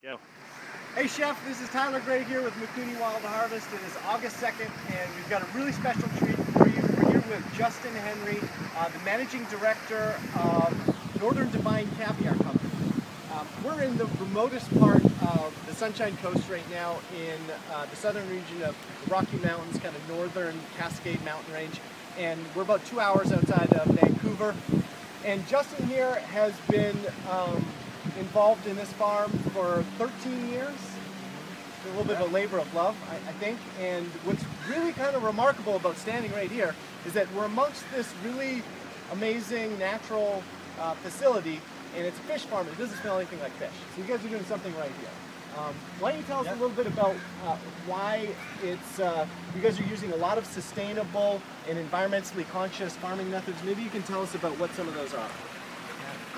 Go. Hey Chef, this is Tyler Gray here with Mikuni Wild Harvest. It is August 2nd and we've got a really special treat for you. We're here with Justin Henry, the Managing Director of Northern Divine Caviar Company. We're in the remotest part of the Sunshine Coast right now in the southern region of the Rocky Mountains, kind of northern Cascade Mountain Range. And we're about 2 hours outside of Vancouver. And Justin here has been involved in this farm for 13 years. It's a little bit of a labor of love, I think. And what's really kind of remarkable about standing right here is that we're amongst this really amazing natural facility, and it's a fish farm. It doesn't smell anything like fish. So you guys are doing something right here. Why don't you tell us a little bit about why it's you guys are using a lot of sustainable and environmentally conscious farming methods. Maybe you can tell us about what some of those are.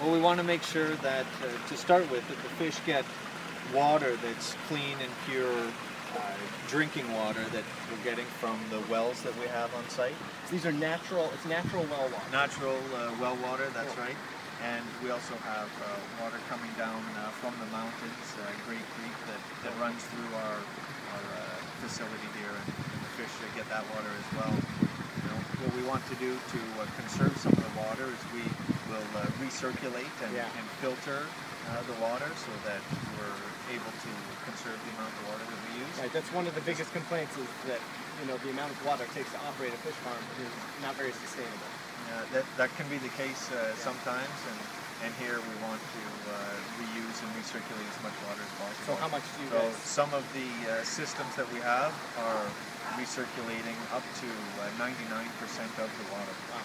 Well, we want to make sure that, to start with, that the fish get water that's clean and pure drinking water that we're getting from the wells that we have on site. So these are natural, it's natural well water. Natural well water, that's right. And we also have water coming down from the mountains, Great Creek, that runs through our facility here, and the fish get that water as well. You know, what we want to do to conserve some of the water is we will recirculate and filter the water so that we're able to conserve the amount of water that we use. Right, that's one of the biggest complaints is that, you know, the amount of water it takes to operate a fish farm is not very sustainable. That can be the case sometimes, and here we want to reuse and recirculate as much water as possible. So how much do you So guys? some of the systems that we have are recirculating up to 99% of the water. Wow.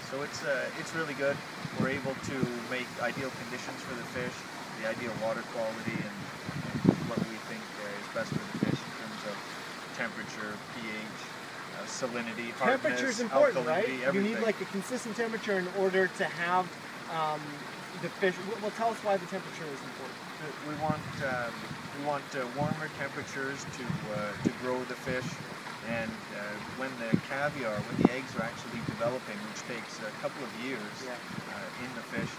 So it's really good. We're able to make ideal conditions for the fish, the ideal water quality, and what we think is best for the fish in terms of temperature, pH, salinity, hardness, Temperature is important, right? alkalinity, everything. You need like a consistent temperature in order to have the fish. Well, tell us why the temperature is important. We want warmer temperatures to grow the fish, and when the eggs are actually developing, which takes a couple of years in the fish,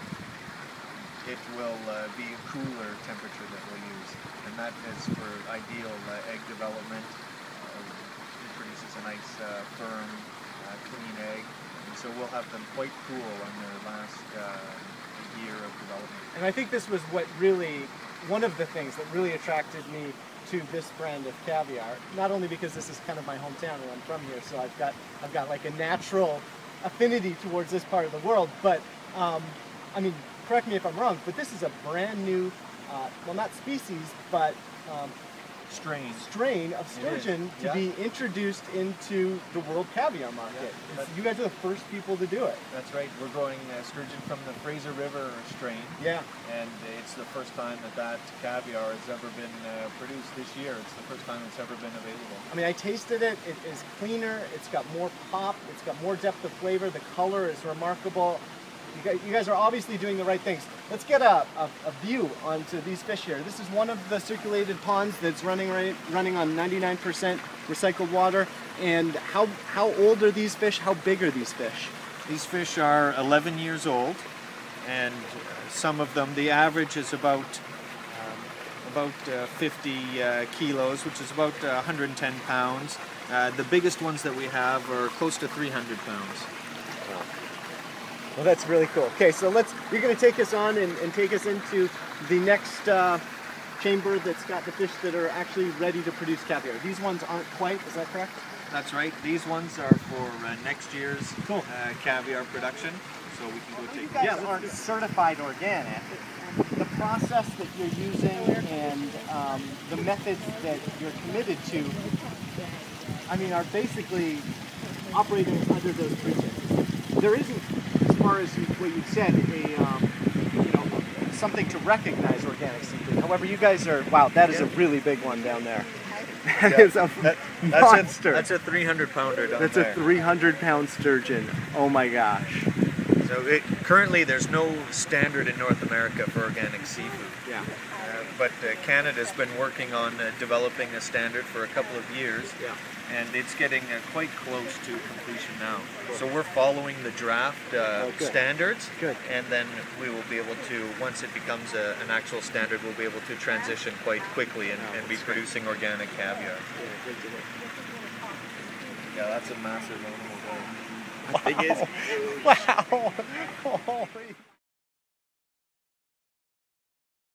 it will be a cooler temperature that we'll use, and that is for ideal egg development. It produces a nice firm, clean egg, and so we'll have them quite cool on their last year of development. And I think this was one of the things that really attracted me to this brand of caviar. Not only because this is kind of my hometown and I'm from here, so I've got like a natural affinity towards this part of the world. But I mean, correct me if I'm wrong, but this is a brand new, well, not species, but strain of sturgeon to be introduced into the world caviar market. You guys are the first people to do it. That's right. We're growing sturgeon from the Fraser River strain. Yeah. And it's the first time that caviar has ever been produced this year. It's the first time it's ever been available. I mean, I tasted it. It is cleaner. It's got more pop. It's got more depth of flavor. The color is remarkable. You guys are obviously doing the right things. Let's get a view onto these fish here. This is one of the circulated ponds that's running on 99% recycled water. And how old are these fish? How big are these fish? These fish are 11 years old, and some of them, the average is about 50 kilos, which is about 110 pounds. The biggest ones that we have are close to 300 pounds. Well, that's really cool. Okay, so you're going to take us on and take us into the next chamber that's got the fish that are actually ready to produce caviar. These ones aren't quite, is that correct? That's right. These ones are for next year's caviar production. So we can go take You guys aren't certified organic. The process that you're using and the methods that you're committed to, I mean, are basically operating under those precepts. There isn't, as far as what you said, something to recognize organic seafood. However, you guys are, wow, that is a really big one down there. That is a monster. That's a 300 pounder down there. That's a 300-pound sturgeon. Oh my gosh. So currently there's no standard in North America for organic seafood. Yeah. But Canada's been working on developing a standard for a couple of years. Yeah. And it's getting quite close to completion now. So we're following the draft standards. Good. And then we will be able to, once it becomes an actual standard, we'll be able to transition quite quickly and be producing organic caviar. Yeah, good to know. Yeah, that's a massive animal there. Wow. Wow. Holy.